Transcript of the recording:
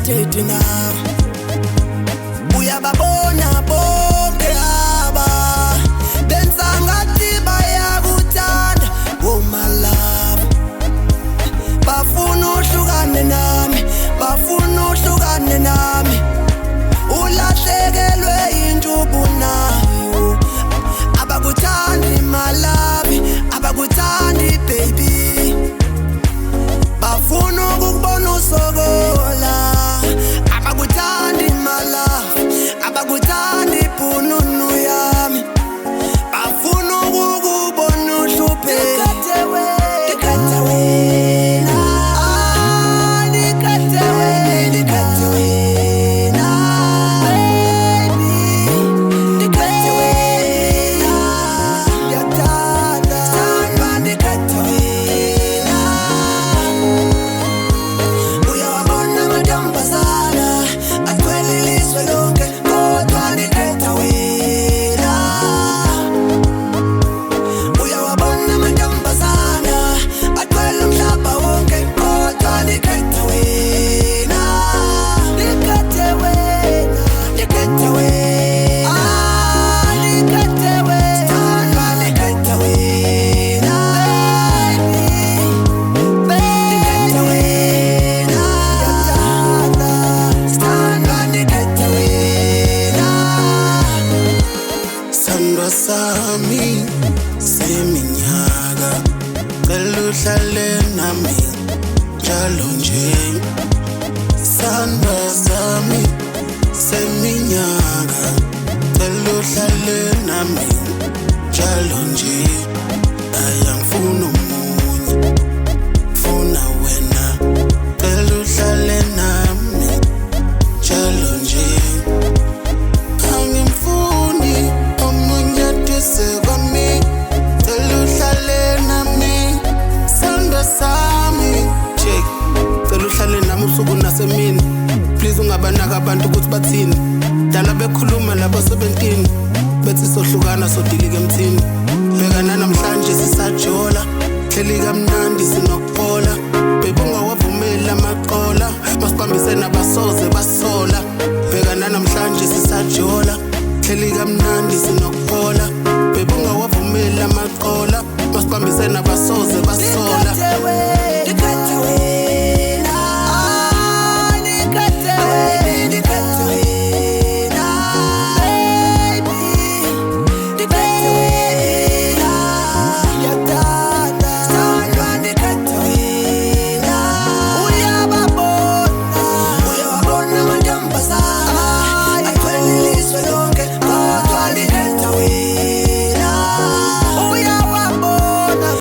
irritated now. Uyababona bonke aba benza ngathi bayakuthanda. Oh my love, bafuna uhlukane nami, bafuna uhlukane nami. Ulahlekelwe intubu nayo, abakuthandi my love, abakuthandi baby. Bafuna ukubona usokola, abakuthandi my love, abakuthandi pununu yami. Bafuna ukubona uhlupheka. Sami seminyaka cela uhlale nami njalo nje. Sandwa sami seminyaka cela uhlale nami njalo nje. Ayangifuna umunye, funa wena, cela uhlale nami njalo nje. Usuku nasemini, please ungabanaka abantu ukuthi bathini. Dala bekhuluma labo 17 bethi sohlukana sodilika emthini. Bhekana namhlanje sisajola, hleli kamnandi sinokuphola. Bebungawavumeli amaqola, masibambise nabasoze basola. Bhekana namhlanje sisajola, hleli kamnandi sinokuphola. Bebungawavumeli